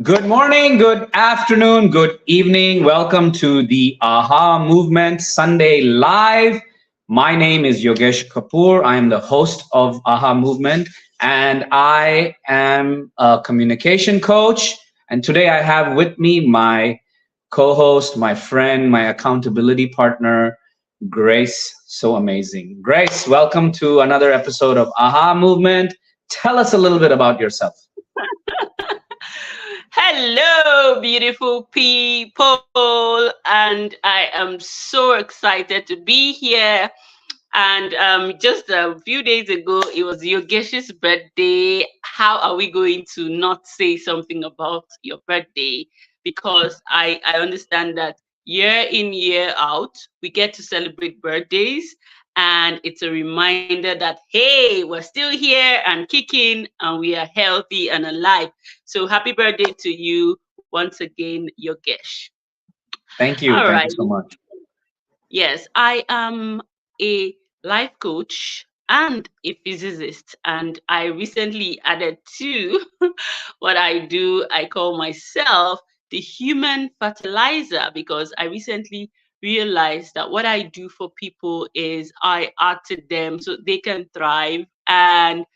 Good morning, good afternoon, good evening. Welcome to the AHA Movement Sunday Live. My name is Yogesh Kapoor. I am the host of AHA Movement and I am a communication coach. And today I have with me my co host, my friend, my accountability partner, Grace. So amazing. Grace, welcome to another episode of AHA Movement. Tell us a little bit about yourself. Hello, beautiful people, and I am so excited to be here. And just a few days ago, it was Yogesh's birthday. How are we going to not say something about your birthday? Because I understand that year in, year out, we get to celebrate birthdays. And it's a reminder that, hey, we're still here and kicking and we are healthy and alive. So happy birthday to you once again, Yogesh. Thank you. All Thank you right. so much. Yes, I am a life coach and a physicist, and I recently added to what I do. I call myself the human fertilizer because I recently realized that what I do for people is I add to them so they can thrive and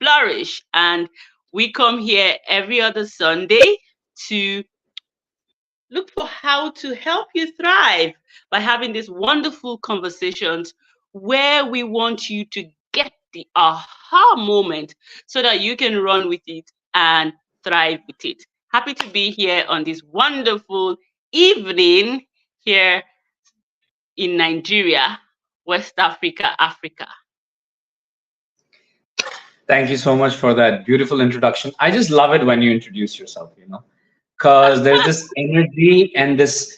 flourish. And we come here every other Sunday to look for how to help you thrive by having these wonderful conversations where we want you to get the aha moment so that you can run with it and thrive with it. Happy to be here on this wonderful evening here in Nigeria, West Africa, Africa. Thank you so much for that beautiful introduction. I just love it when you introduce yourself, because there's this energy and this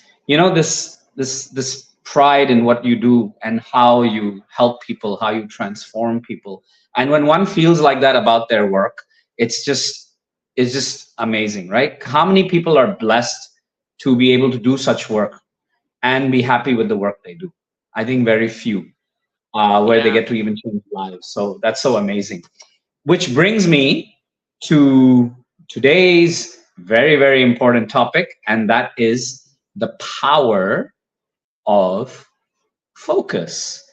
pride in what you do and how you help people, how you transform people. And when one feels like that about their work, it's just amazing, right? How many people are blessed to be able to do such work and be happy with the work they do? I think very few, where they Yeah. get to even change lives. So that's so amazing. Which brings me to today's very, very important topic, and that is the power of focus.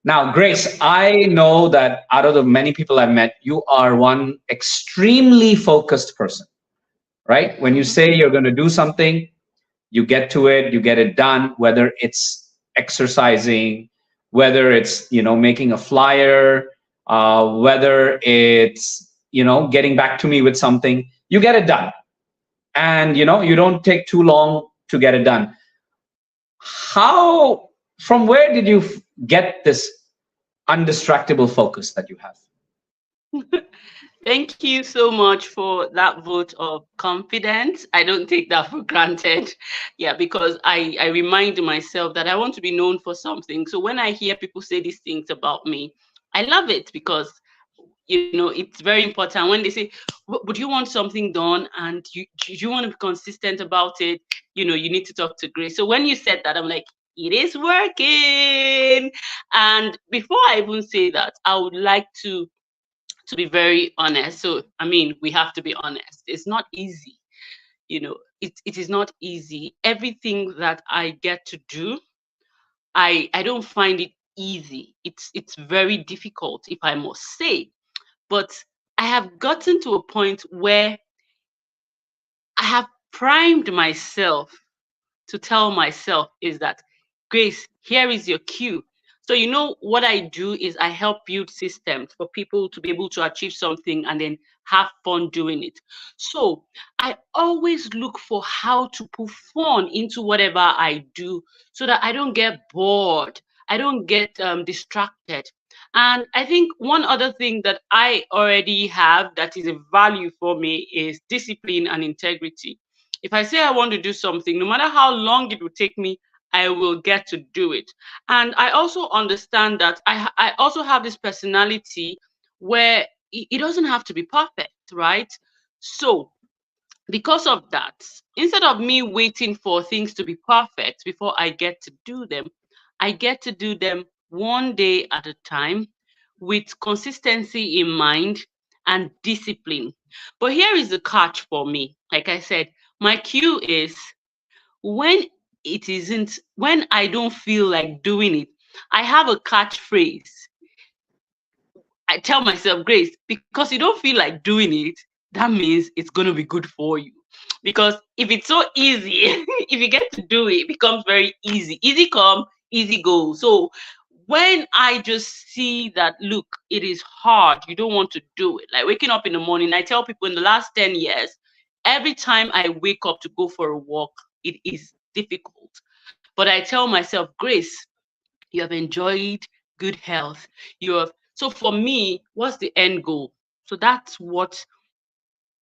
Now, Grace, I know that out of the many people I've met, you are one extremely focused person, right? When you Mhm. say you're going to do something, you get to it, you get it done, whether it's exercising, whether it's making a flyer, whether it's getting back to me with something, you get it done, and you don't take too long to get it done. How, from where did you get this undistractable focus that you have? Thank you so much for that vote of confidence. I don't take that for granted. Yeah, because I remind myself that I want to be known for something. So when I hear people say these things about me, I love it because it's very important when they say, Would you want something done and you want to be consistent about it, you need to talk to Grace." So when you said that, I'm like, it is working. And before I even say that, I would like to be very honest. So, I mean, we have to be honest. It's not easy. It is not easy. Everything that I get to do, I don't find it easy. It's very difficult, if I must say. But I have gotten to a point where I have primed myself to tell myself is that, Grace, here is your cue. So, what I do is I help build systems for people to be able to achieve something and then have fun doing it. So, I always look for how to put fun into whatever I do so that I don't get bored, I don't get distracted. And I think one other thing that I already have that is a value for me is discipline and integrity. If I say I want to do something, no matter how long it will take me, I will get to do it. And I also understand that I also have this personality where it doesn't have to be perfect, right? So, because of that, instead of me waiting for things to be perfect before I get to do them, I get to do them one day at a time with consistency in mind and discipline. But here is the catch for me. Like I said, My cue is when when I don't feel like doing it, I have a catchphrase. I tell myself, Grace, because you don't feel like doing it, that means it's going to be good for you. Because if it's so easy, if you get to do it, it becomes very easy. Easy come, easy go. So when I just see that, look, it is hard, you don't want to do it. Like waking up in the morning, I tell people in the last 10 years, every time I wake up to go for a walk, it is difficult. But I tell myself, Grace, you have enjoyed good health. You have, so for me, what's the end goal? So that's what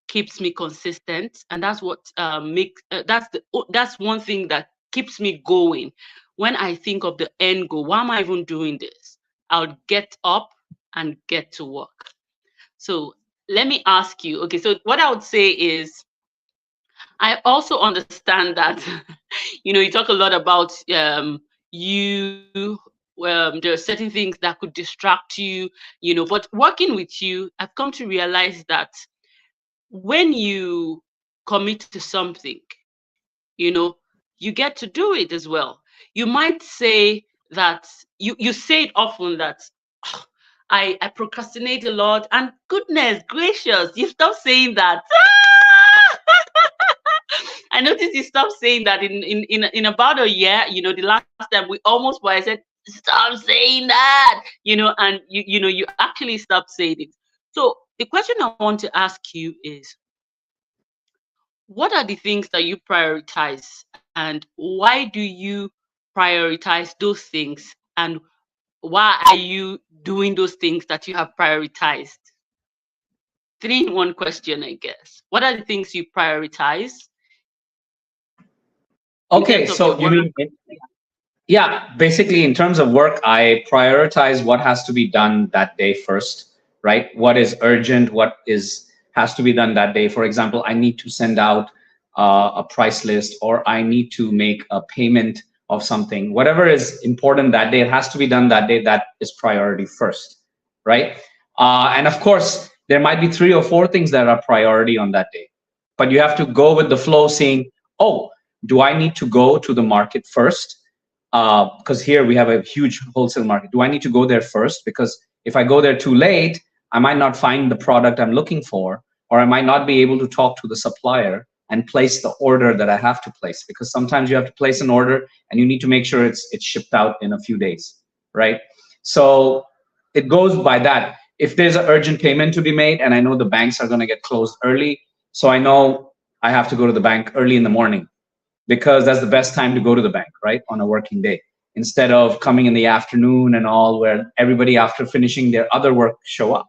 keeps me consistent, and that's what that's one thing that keeps me going. When I think of the end goal, why am I even doing this? I'll get up and get to work. So let me ask you, okay, so what I would say is, I also understand that you talk a lot about you there are certain things that could distract you, but working with you, I've come to realize that when you commit to something, you know, you get to do it as well. You might say that you say it often that, "Ah, I procrastinate a lot," and goodness gracious, you stop saying that. I noticed you stopped saying that in about a year. The last time we almost were, I said, stop saying that, and you actually stopped saying it. So the question I want to ask you is, what are the things that you prioritize, and why do you prioritize those things, and why are you doing those things that you have prioritized? Three in one question, I guess. What are the things you prioritize in Okay, terms of your so you work? mean, yeah, basically in terms of work, I prioritize what has to be done that day first, right? What is urgent, what is has to be done that day. For example, I need to send out a price list, or I need to make a payment of something. Whatever is important that day, it has to be done that day. That is priority first, right? And of course, there might be 3 or 4 things that are priority on that day, but you have to go with the flow, saying, oh, do I need to go to the market first? Because here we have a huge wholesale market. Do I need to go there first? Because if I go there too late, I might not find the product I'm looking for, or I might not be able to talk to the supplier and place the order that I have to place. Because sometimes you have to place an order and you need to make sure it's shipped out in a few days, right? So it goes by that. If there's an urgent payment to be made, and I know the banks are going to get closed early, so I know I have to go to the bank early in the morning, because that's the best time to go to the bank, right? On a working day, instead of coming in the afternoon and all, where everybody after finishing their other work show up.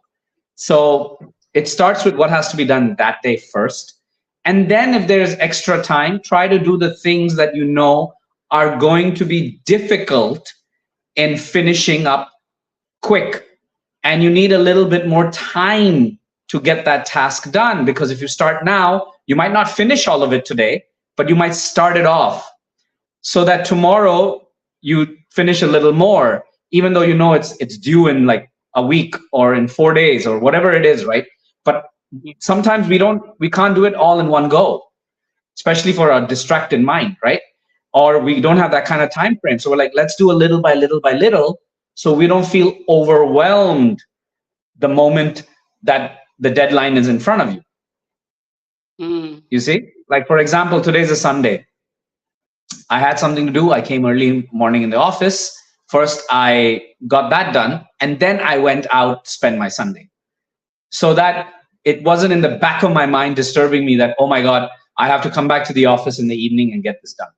So it starts with what has to be done that day first. And then if there's extra time, try to do the things that you know are going to be difficult in finishing up quick. And you need a little bit more time to get that task done, because if you start now, you might not finish all of it today, but you might start it off so that tomorrow you finish a little more, even though you know it's due in like a week or in 4 days or whatever it is, right? But sometimes we can't do it all in one go, especially for a distracted mind, right? Or we don't have that kind of time frame. So we're like, let's do a little by little by little, so we don't feel overwhelmed the moment that the deadline is in front of you. You see, like for example, today's a Sunday. I had something to do. I came early morning in the office. First, I got that done, and then I went out to spend my Sunday, so that it wasn't in the back of my mind disturbing me that, oh my God, I have to come back to the office in the evening and get this done.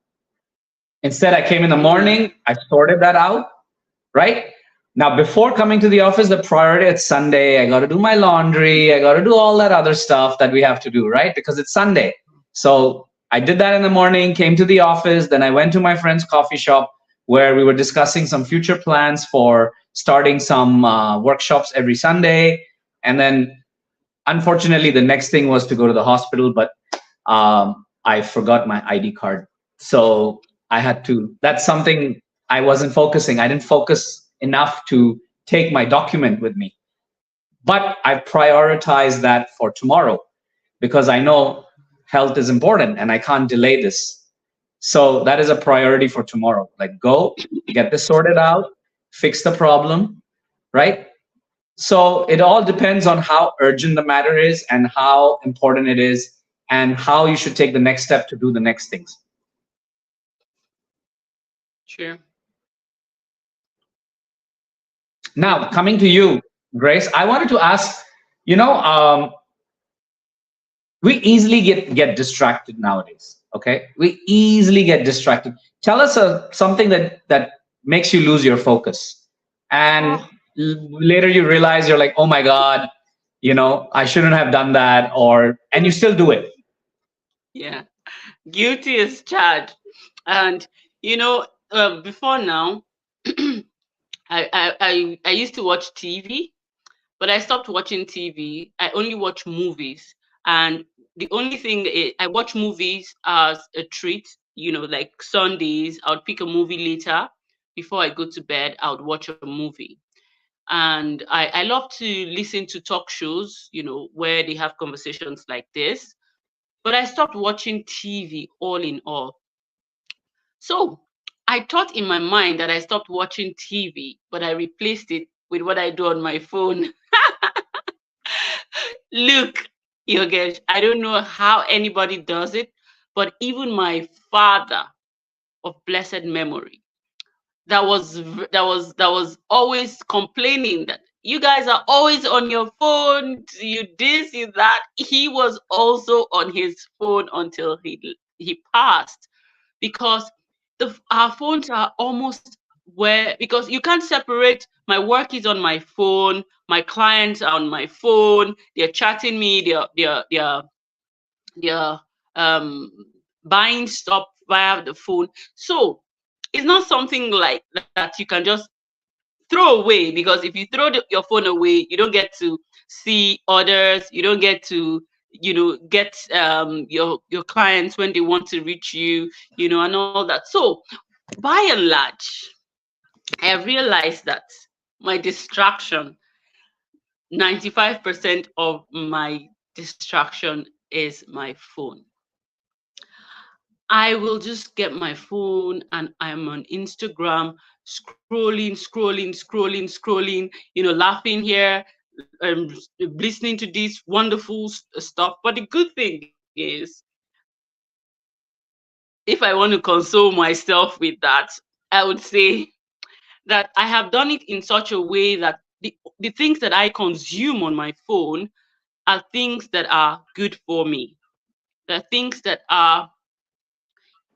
Instead, I came in the morning, I sorted that out, right? Now, before coming to the office, the priority, it's Sunday. I got to do my laundry. I got to do all that other stuff that we have to do, right? Because it's Sunday. So I did that in the morning, came to the office. Then I went to my friend's coffee shop where we were discussing some future plans for starting some workshops every Sunday. And then, unfortunately, the next thing was to go to the hospital, but I forgot my ID card. So I had to, that's something I wasn't focusing. I didn't focus enough to take my document with me. But I prioritize that for tomorrow, because I know health is important and I can't delay this. So that is a priority for tomorrow. Like, go get this sorted out, fix the problem, right? So it all depends on how urgent the matter is and how important it is and how you should take the next step to do the next things. Sure. Now, coming to you, Grace, I wanted to ask, you know, we easily get distracted nowadays. Okay, we easily get distracted. Tell us something that makes you lose your focus, and Oh, later you realize you're like, oh my god, I shouldn't have done that, or and you still do it. yeah. Guilty is charged. And before now, I used to watch TV, but I stopped watching TV. I only watch movies. And the only thing I watch movies as a treat, like Sundays, I would pick a movie later before I go to bed. I would watch a movie. And I love to listen to talk shows, where they have conversations like this. But I stopped watching TV all in all. So I thought in my mind that I stopped watching TV, but I replaced it with what I do on my phone. Look, Yogesh, I don't know how anybody does it, but even my father of blessed memory, that was always complaining that you guys are always on your phone, you this, you that. He was also on his phone until he passed, because our phones are almost where, because you can't separate. My work is on my phone, my clients are on my phone, they're chatting me, they're um buying stuff via the phone. So it's not something like that you can just throw away, because if you throw your phone away, you don't get to see others, you don't get to get your clients when they want to reach you, and all that. So by and large, I have realized that my distraction, 95% of my distraction is my phone. I will just get my phone and I'm on Instagram, scrolling, laughing here, listening to this wonderful stuff. But the good thing is, if I want to console myself with that, I would say that I have done it in such a way that the things that I consume on my phone are things that are good for me. They're things that are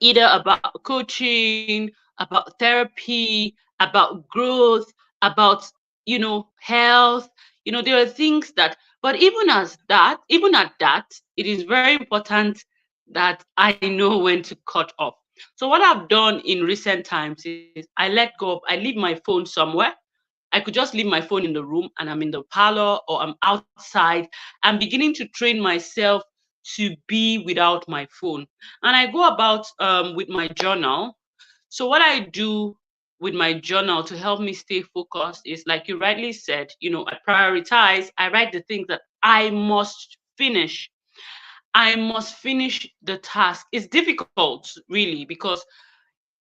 either about coaching, about therapy, about growth, about health. There are things that, but even at that, it is very important that I know when to cut off. So what I've done in recent times is I leave my phone somewhere. I could just leave my phone in the room and I'm in the parlor or I'm outside. I'm beginning to train myself to be without my phone. And I go about with my journal. So what I do with my journal to help me stay focused is, like you rightly said, I prioritize. I write the things that I must finish. I must finish the task. It's difficult, really, because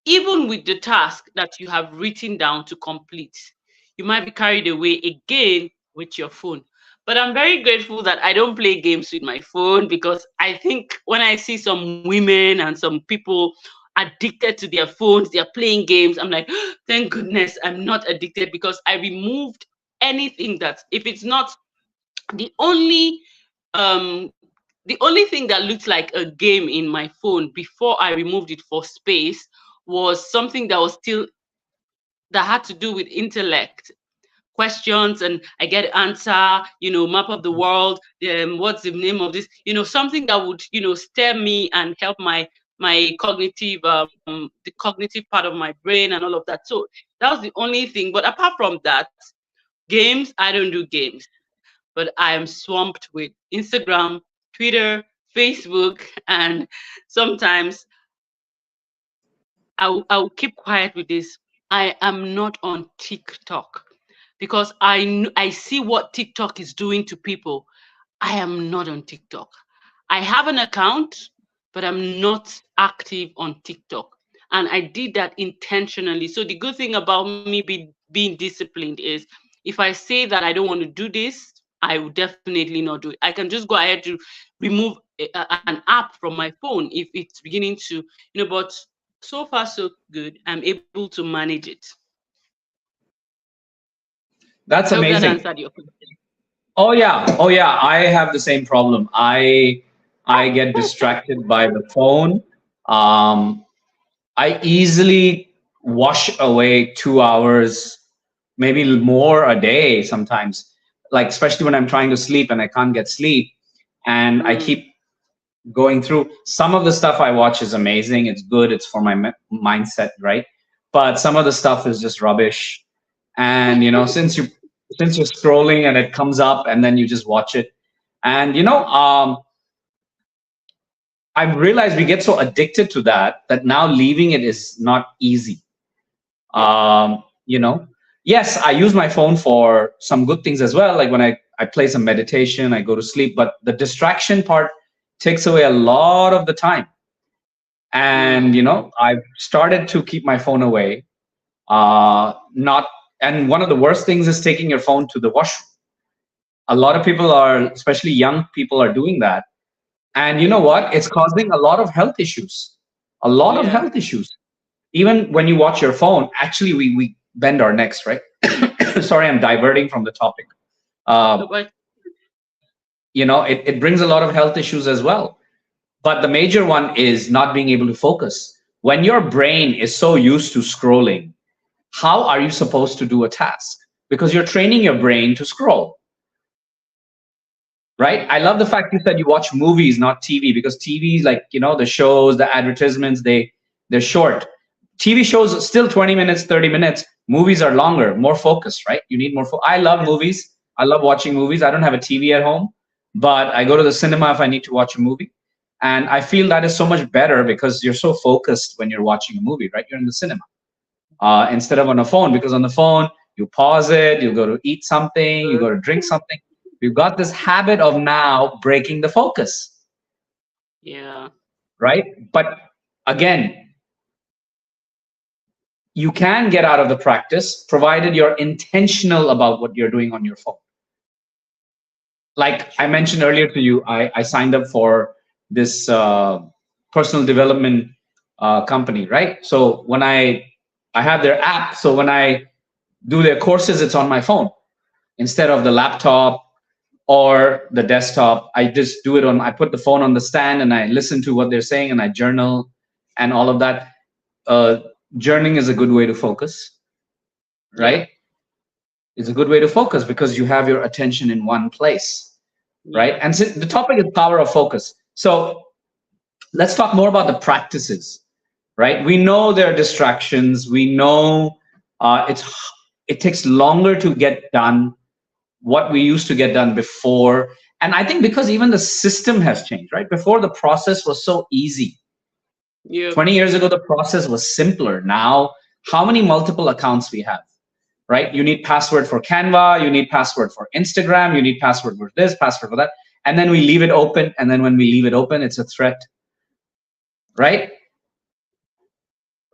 even with the task that you have written down to complete, you might be carried away again with your phone. But I'm very grateful that I don't play games with my phone, because I think when I see some women and some people addicted to their phones, they're playing games, I'm like, thank goodness I'm not addicted, because I removed anything that, if it's not the only um the only thing that looked like a game in my phone before I removed it for space was something that was still, that had to do with intellect questions, and I get answer, map of the world, what's the name of this, something that would, stir me and help my cognitive, the cognitive part of my brain and all of that. So that was the only thing. But apart from that, games, I don't do games, but I am swamped with Instagram, Twitter, Facebook, and sometimes I'll keep quiet with this. I am not on TikTok, because I see what TikTok is doing to people. I am not on TikTok. I have an account, but I'm not active on TikTok. And I did that intentionally. So the good thing about me being disciplined is if I say that I don't want to do this, I will definitely not do it. I can just go ahead to remove an app from my phone if it's beginning to, but so far so good. I'm able to manage it. That's I hope that amazing. answered your question. Oh yeah, oh yeah. I have the same problem. I get distracted by the phone. Um, I easily wash away 2 hours, maybe more a day sometimes. Like especially when I'm trying to sleep and I can't get sleep, and I Mm, keep going through. Some of the stuff I watch is amazing. It's good. It's for my mindset, right? But some of the stuff is just rubbish. And since you're scrolling and it comes up and then you just watch it, and I've realized we get so addicted to that now leaving it is not easy. yeah. You know, yes, I use my phone for some good things as well. Like when I play some meditation, I go to sleep, but the distraction part takes away a lot of the time. And Mm, I've started to keep my phone away. Not And one of the worst things is taking your phone to the washroom. A lot of people are, especially young people, are doing that. And you know mm, what? It's causing a lot of health issues. A lot of yeah. health issues. Even when you watch your phone, actually, we bend our necks, right? Sorry, I'm diverting from the topic. Uh, But it brings a lot of health issues as well. But the major one is not being able to focus. When your brain is so used to scrolling, how are you supposed to do a task? Because you're training your brain to scroll, right? I love the fact you said you watch movies, not TV, because TV, like, the shows, the advertisements, they're short. TV shows are still 20 minutes, 30 minutes. Movies are longer, more focused, right? You need more. I love movies. I love watching movies. I don't have a TV at home, but I go to the cinema if I need to watch a movie. And I feel that is so much better because you're so focused when you're watching a movie, right? You're in the cinema instead of on a phone, because on the phone, you pause it, you go to eat something, you go to drink something. We've got this habit of now breaking the focus, yeah. right? But again, you can get out of the practice provided you're intentional about what you're doing on your phone. Like I True. mentioned earlier to you, I signed up for this personal development company, right? So when I have their app, so when I do their courses, it's on my phone instead of the laptop or the desktop. I just do it on. I put the phone on the stand and I listen to what they're saying and I journal and all of that. Uh, Journaling is a good way to focus, Yeah. right? It's a good way to focus because you have your attention in one place, right? Yeah. And so the topic is power of focus. So let's talk more about the practices, right? We know there are distractions. We know it takes longer to get done what we used to get done before. And I think because even the system has changed, right? Before the process was so easy. Yeah. 20 years ago, the process was simpler. Now, how many multiple accounts we have, right? You need password for Canva, you need password for Instagram, you need password for this, password for that. And then we leave it open. And then when we leave it open, it's a threat, right?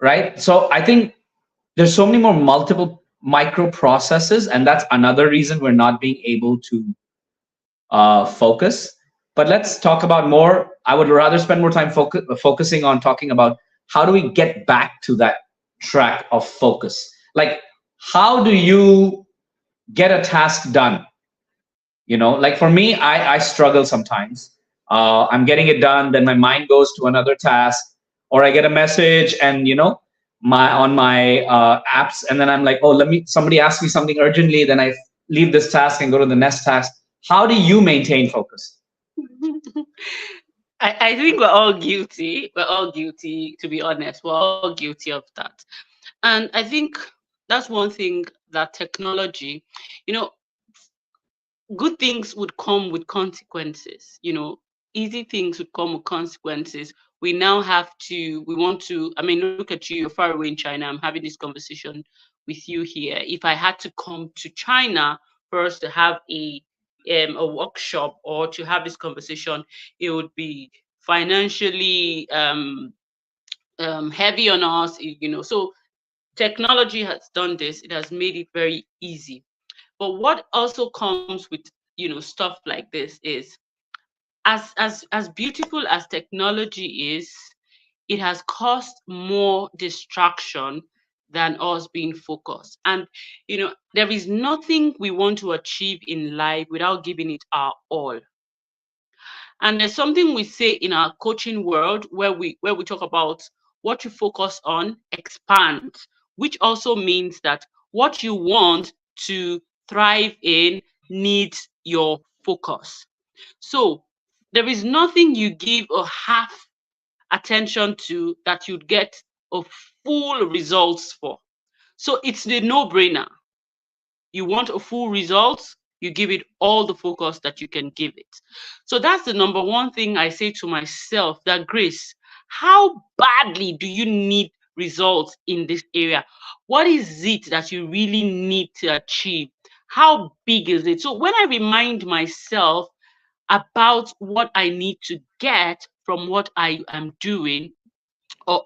Right. So I think there's so many more multiple microprocesses, and that's another reason we're not being able to focus. But let's talk about more. I would rather spend more time focusing on talking about how do we get back to that track of focus. Like, how do you get a task done? Like for me, I struggle sometimes. I'm getting it done, then my mind goes to another task, or I get a message, and my apps, and then I'm like, oh, somebody ask me something urgently, then I leave this task and go to the next task. How do you maintain focus? I think we're all guilty. We're all guilty, to be honest. We're all guilty of that. And I think that's one thing that technology, you know, good things would come with consequences. Easy things would come with consequences. We now have to, we want to, I mean, look at you, you're far away in China. I'm having this conversation with you here. If I had to come to China for us to have a a workshop or to have this conversation, it would be financially heavy on us, So technology has done this. It has made it very easy. But what also comes with, stuff like this is, as beautiful as technology is, it has caused more distraction than us being focused. And there is nothing we want to achieve in life without giving it our all. And there's something we say in our coaching world where we talk about what you focus on expands, which also means that what you want to thrive in needs your focus. So there is nothing you give a half attention to that you'd get a full results for. So it's the no-brainer. You want a full result, you give it all the focus that you can give it. So that's the number one thing I say to myself, that Grace, how badly do you need results in this area? What is it that you really need to achieve? How big is it? So when I remind myself about what I need to get from what I am doing, or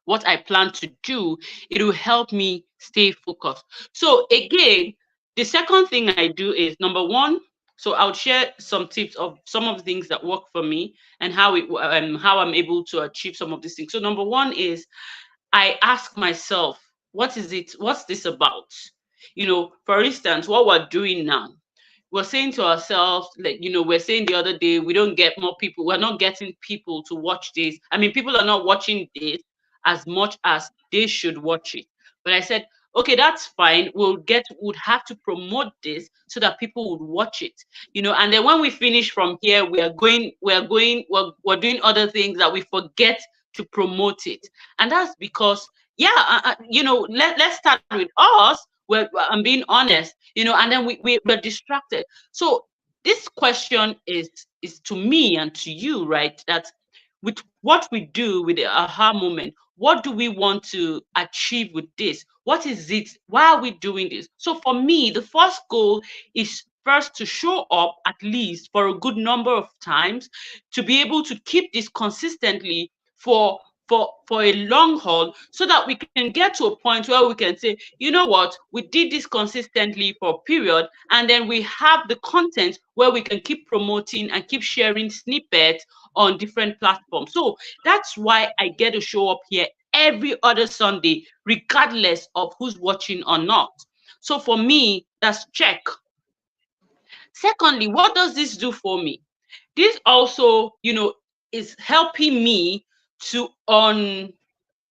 what I plan to do, it will help me stay focused. So again, the second thing I do is, number one, so I'll share some tips of some of the things that work for me and how I'm able to achieve some of these things. So number one is, I ask myself, what is it? What's this about? For instance, what we're doing now, we're saying to ourselves, like, we're saying the other day, we don't get more people. We're not getting people to watch this. I mean, people are not watching this as much as they should watch it. But I said, okay, that's fine. Would have to promote this so that people would watch it. And then when we finish from here, we're doing other things that we forget to promote it. And that's because, yeah, let's start with us. I'm being honest, and then we're distracted. So this question is to me and to you, right? That with what we do with the aha moment, what do we want to achieve with this? What is it? Why are we doing this? So for me, the first goal is first to show up at least for a good number of times, to be able to keep this consistently for a long haul, so that we can get to a point where we can say, you know what, we did this consistently for a period, and then we have the content where we can keep promoting and keep sharing snippets on different platforms. So that's why I get to show up here every other Sunday, regardless of who's watching or not. So for me, that's check. Secondly, what does this do for me? This also, is helping me to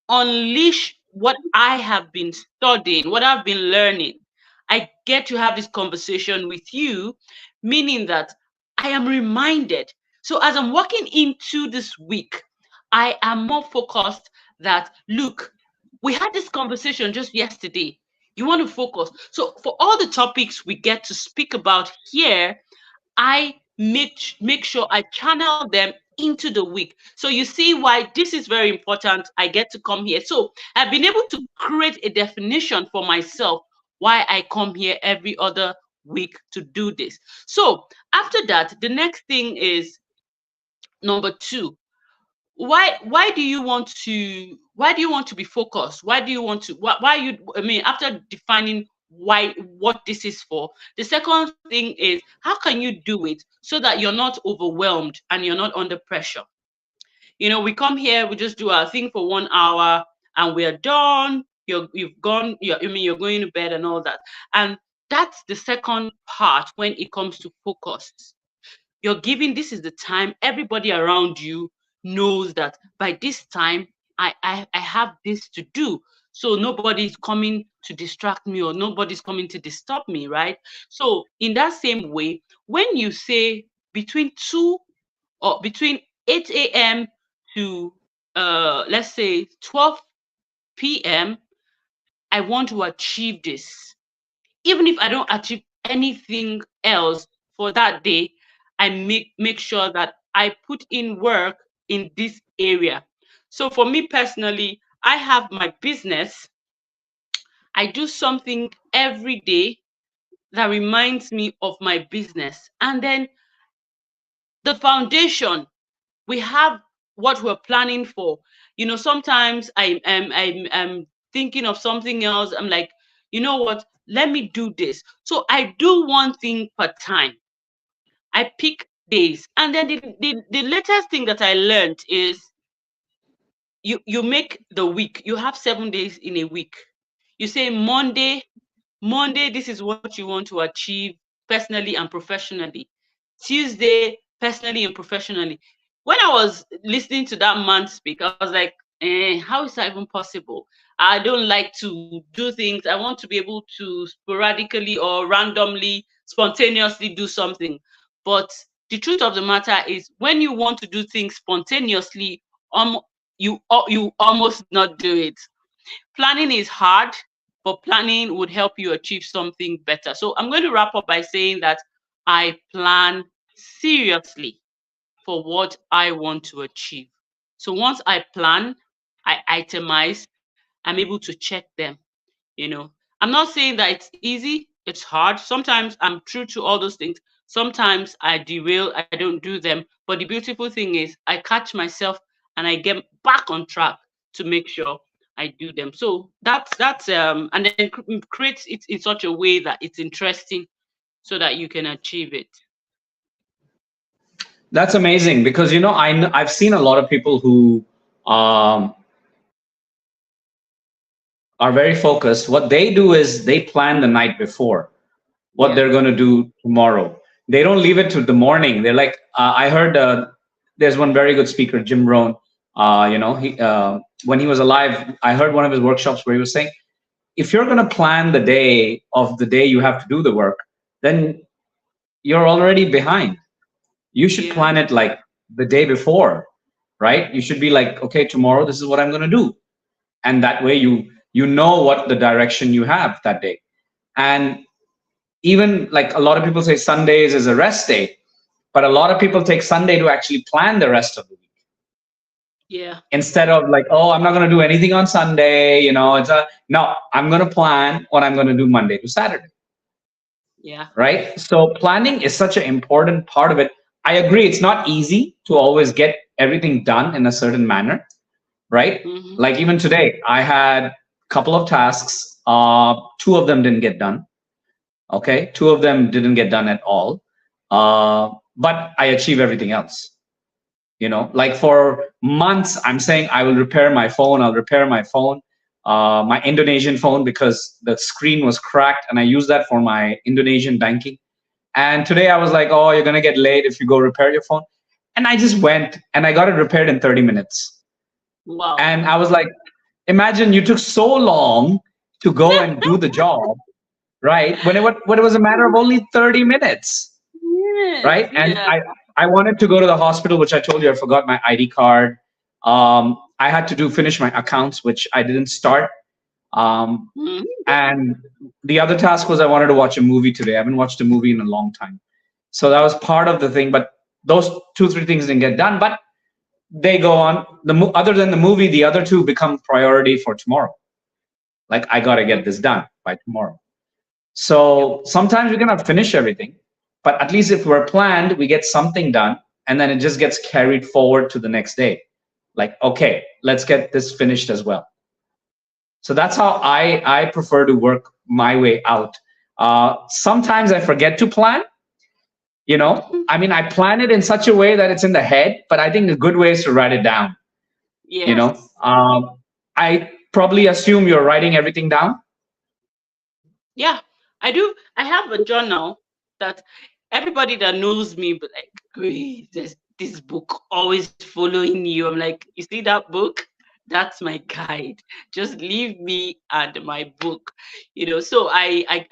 unleash what I have been studying, what I've been learning. I get to have this conversation with you, meaning that I am reminded. So as I'm walking into this week, I am more focused that, look, we had this conversation just yesterday. You want to focus. So for all the topics we get to speak about here, I make sure I channel them into the week. So you see why this is very important. I get to come here. So I've been able to create a definition for myself why I come here every other week to do this. So after that, the next thing is number two. Why do you want to be focused? Why do you want to why you I mean, after defining what this is for, the second thing is, how can you do it so that you're not overwhelmed and you're not under pressure? We come here, we just do our thing for 1 hour and we're done. You've gone, you're going to bed and all that. And that's the second part when it comes to focus. You're giving, this is the time, everybody around you knows that by this time I have this to do. So nobody's coming to distract me or nobody's coming to disturb me, right? So in that same way, when you say between 8 a.m. to let's say 12 p.m., I want to achieve this. Even if I don't achieve anything else for that day, I make sure that I put in work in this area. So for me personally, I have my business. I do something every day that reminds me of my business. And then the foundation, we have what we're planning for. Sometimes I'm thinking of something else. I'm like, you know what? Let me do this. So I do one thing per time. I pick days. And then the latest thing that I learned is you make the week. You have 7 days in a week. You say Monday, this is what you want to achieve personally and professionally. Tuesday, personally and professionally. When I was listening to that man speak, I was like, how is that even possible? I don't like to do things. I want to be able to sporadically or randomly, spontaneously do something. But the truth of the matter is, when you want to do things spontaneously, um, you almost not do it. Planning is hard, but planning would help you achieve something better. So I'm going to wrap up by saying that I plan seriously for what I want to achieve. So once I plan, I itemize, I'm able to check them. You know, I'm not saying that it's easy, it's hard. Sometimes I'm true to all those things. Sometimes I derail, I don't do them. But the beautiful thing is, I catch myself and I get back on track to make sure I do them. So that's and then creates it in such a way that it's interesting so that you can achieve it. That's amazing because I've seen a lot of people who um, are very focused. What they do is they plan the night before what Yeah. they're going to do tomorrow. They don't leave it to the morning. They're like, I heard there's one very good speaker, Jim Rohn. He when he was alive, I heard one of his workshops where he was saying, if you're going to plan the day of the day you have to do the work, then you're already behind. You should Yeah. plan it like the day before, right? You should be like, okay, tomorrow this is what I'm going to do, and that way you know what the direction you have that day. And even like a lot of people say Sundays is a rest day, but a lot of people take Sunday to actually plan the rest of the week Yeah. instead of like, oh, I'm not going to do anything on Sunday. It's a no, I'm going to plan what I'm going to do Monday to Saturday, Yeah. right? So planning is such an important part of it. I agree, it's not easy to always get everything done in a certain manner, right? Hmm. Like even today, I had a couple of tasks. Two of them didn't get done. Okay, two of them didn't get done at all. But I achieve everything else. Like for months, I'm saying I will repair my phone. I'll repair my phone, my Indonesian phone, because the screen was cracked, and I use that for my Indonesian banking. And today I was like, oh, you're gonna get late if you go repair your phone. And I just went and I got it repaired in 30 minutes. Wow. And I was like, imagine you took so long to go and do the job, right? When it was a matter of only 30 minutes, Yes. right? And Yeah. I wanted to go to the hospital, which I told you I forgot my ID card. I had to finish my accounts, which I didn't start. Um, Mhm. and the other task was I wanted to watch a movie today. I haven't watched a movie in a long time. So that was part of the thing. But those two, three things didn't get done. But they go on. Other than the movie, the other two become priority for tomorrow. Like I got to get this done by tomorrow. Yep. So sometimes we cannot finish everything, but at least if we're planned, we get something done, and then it just gets carried forward to the next day. Like, okay, let's get this finished as well. So that's how I prefer to work my way out. Sometimes I forget to plan. I mean, I plan it in such a way that it's in the head, but I think a good way is to write it down. You Yes. know, I probably assume you're writing everything down. Yeah. I do. I have a journal that everybody that knows me, but like, "Grace, there's this book always following you." I'm like, you see that book? That's my guide. Just leave me and my book. So I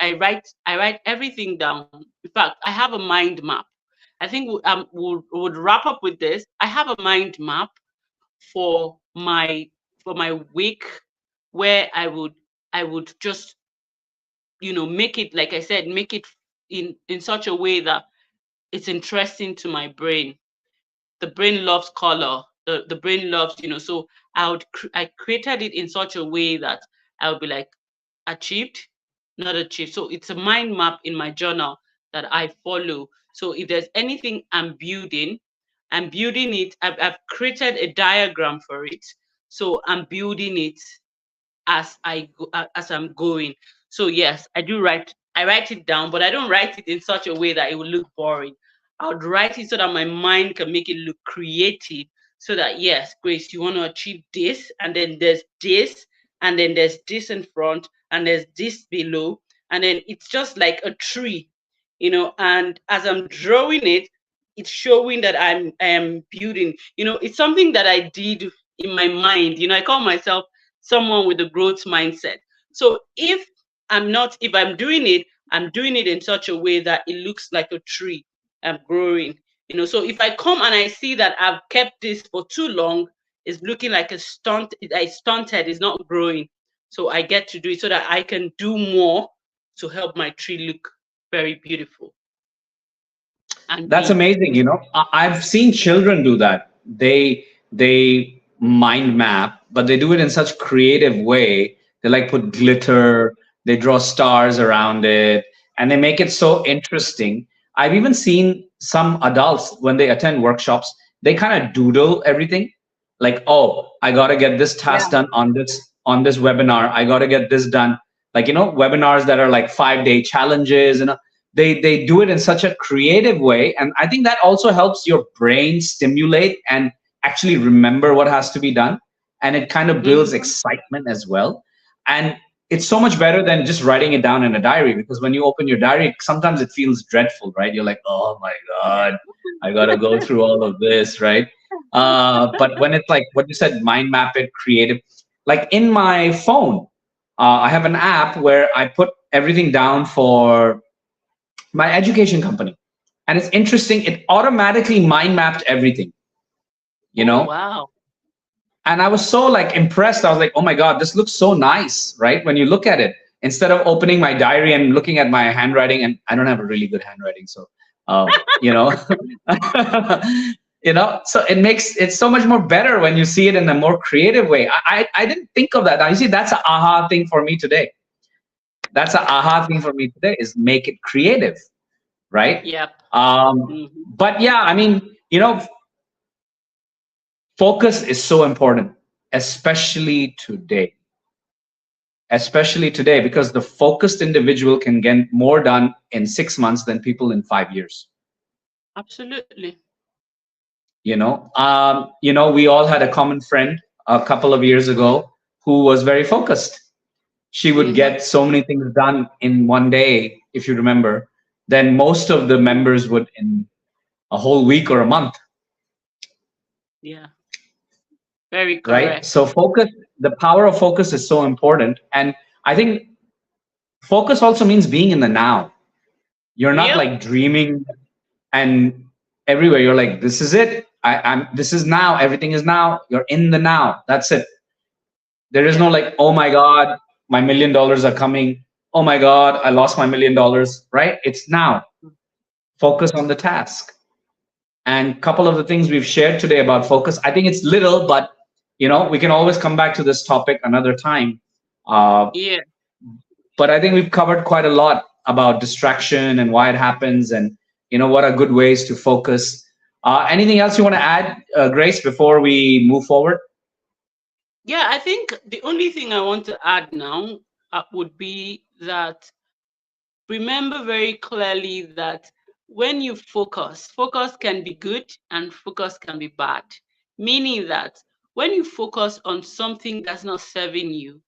write everything down. In fact, I have a mind map. I think we'll wrap up with this. I have a mind map for my week, where I would just make it, like I said, make it in such a way that it's interesting to my brain. The brain loves color. The brain loves, so I created it in such a way that I would be like, achieved, not achieve. So it's a mind map in my journal that I follow. So if there's anything I'm building it. I've created a diagram for it. So I'm building it as as I'm going. So yes, I do write. I write it down, but I don't write it in such a way that it will look boring. I would write it so that my mind can make it look creative. So that yes, Grace, you want to achieve this, and then there's this, and then there's this in front, and there's this below, and then it's just like a tree, And as I'm drawing it, it's showing that I am building. It's something that I did in my mind. I call myself someone with a growth mindset. So if I'm doing it, I'm doing it in such a way that it looks like a tree. I'm growing. So if I come and I see that I've kept this for too long, it's looking like I stunted, it's not growing. So I get to do it so that I can do more to help my tree look very beautiful. And That's amazing. I've seen children do that. They mind map, but they do it in such creative way. They like put glitter, they draw stars around it, and they make it so interesting. I've even seen some adults when they attend workshops, they kind of doodle everything. Like, oh, I gotta get this task done on this webinar. I gotta get this done. Like, webinars that are like 5-day challenges, they do it in such a creative way, and I think that also helps your brain stimulate and actually remember what has to be done, and it kind of builds excitement as well. And it's so much better than just writing it down in a diary, because when you open your diary, sometimes it feels dreadful, right? You're like, oh my god, I gotta go through all of this, right? But when it's like what you said, mind map it, creative, like in my phone, I have an app where I put everything down for my education company, and it's interesting, it automatically mind mapped everything. Wow. And I was so like impressed. I was like, oh my god, this looks so nice, right? When you look at it, instead of opening my diary and looking at my handwriting, and I don't have a really good handwriting, so you know so it's so much more better when you see it in a more creative way. I didn't think of that. Now you see, that's an aha thing for me today. Is make it creative, right? Yep. But yeah, I mean, focus is so important, especially today. Because the focused individual can get more done in 6 months than people in 5 years. Absolutely. We all had a common friend a couple of years ago who was very focused. She would get so many things done in one day, if you remember, then most of the members would in a whole week or a month. Yeah. Very correct. Right? So focus, the power of focus is so important. And I think focus also means being in the now. You're not like dreaming and everywhere. You're like, this is it. This is now. Everything is now. You're in the now. That's it. There is no like, oh my God, my $1 million are coming. Oh my God, I lost my $1 million, right? It's now. Focus on the task. And a couple of the things we've shared today about focus, I think it's little, but we can always come back to this topic another time. Yeah. But I think we've covered quite a lot about distraction and why it happens, and what are good ways to focus. Anything else you want to add, Grace, before we move forward? Yeah, I think the only thing I want to add now would be that remember very clearly that when you focus can be good and focus can be bad. Meaning that when you focus on something that's not serving you,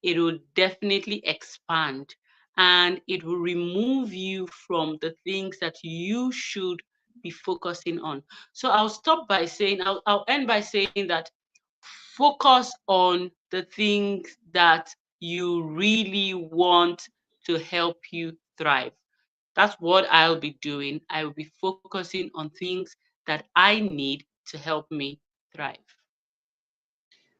it will definitely expand and it will remove you from the things that you should be focusing on. So I'll end by saying that focus on the things that you really want to help you thrive. That's what I'll be doing. I will be focusing on things that I need to help me thrive.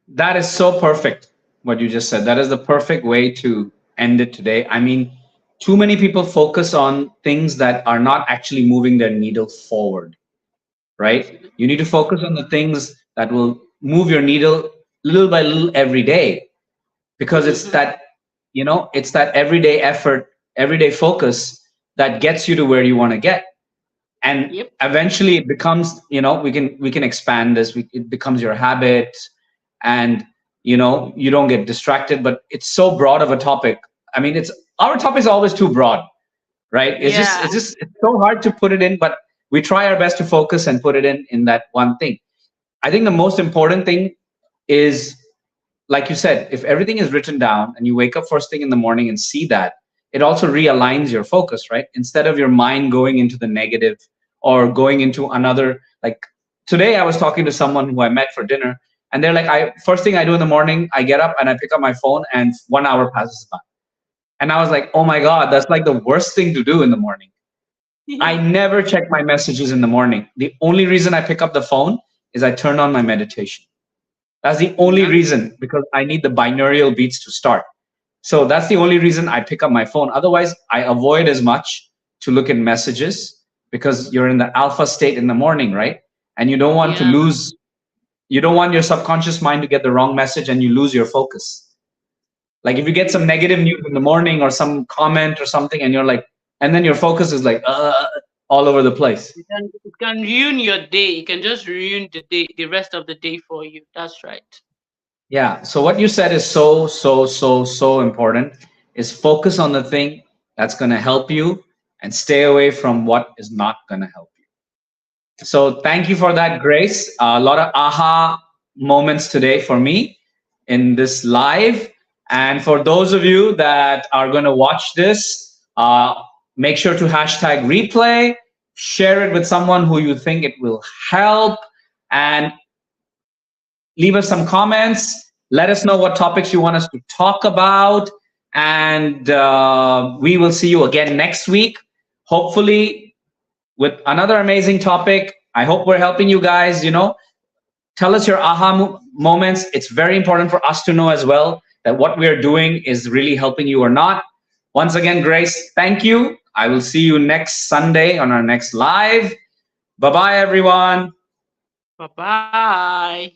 That is so perfect, what you just said. That is the perfect way to end it today. I mean, too many people focus on things that are not actually moving their needle forward, right? You need to focus on the things that will move your needle little by little every day, because it's that it's that everyday effort, everyday focus that gets you to where you want to get. And Yep. eventually it becomes, we can expand this. It becomes your habit, and you don't get distracted. But it's so broad of a topic. I mean, it's our topic is always too broad, right? Yeah. It's so hard to put it in, but we try our best to focus and put it in that one thing. I think the most important thing is, like you said, if everything is written down and you wake up first thing in the morning and see that, it also realigns your focus, right? Instead of your mind going into the negative or going into another, like today I was talking to someone who I met for dinner, and they're like, I first thing I do in the morning, I get up and I pick up my phone and 1 hour passes by. And I was like, oh my God, that's like the worst thing to do in the morning. I never check my messages in the morning. The only reason I pick up the phone is I turn on my meditation. That's the only reason, because I need the binaural beats to start. So that's the only reason I pick up my phone. Otherwise, I avoid as much to look at messages, because you're in the alpha state in the morning, right? And you don't want to lose, you don't want your subconscious mind to get the wrong message and you lose your focus. Like if you get some negative news in the morning or some comment or something, and you're like, and then your focus is like all over the place. It can ruin your day. It can just ruin the day, the rest of the day for you. That's right. Yeah. So what you said is so important, is focus on the thing that's going to help you and stay away from what is not going to help you. So thank you for that, Grace. A lot of aha moments today for me in this live. And for those of you that are going to watch this, make sure to hashtag replay, share it with someone who you think it will help, and leave us some comments. Let us know what topics you want us to talk about. And we will see you again next week, hopefully with another amazing topic. I hope we're helping you guys, tell us your aha moments. It's very important for us to know as well that what we're doing is really helping you or not. Once again, Grace, thank you. I will see you next Sunday on our next live. Bye-bye, everyone. Bye-bye.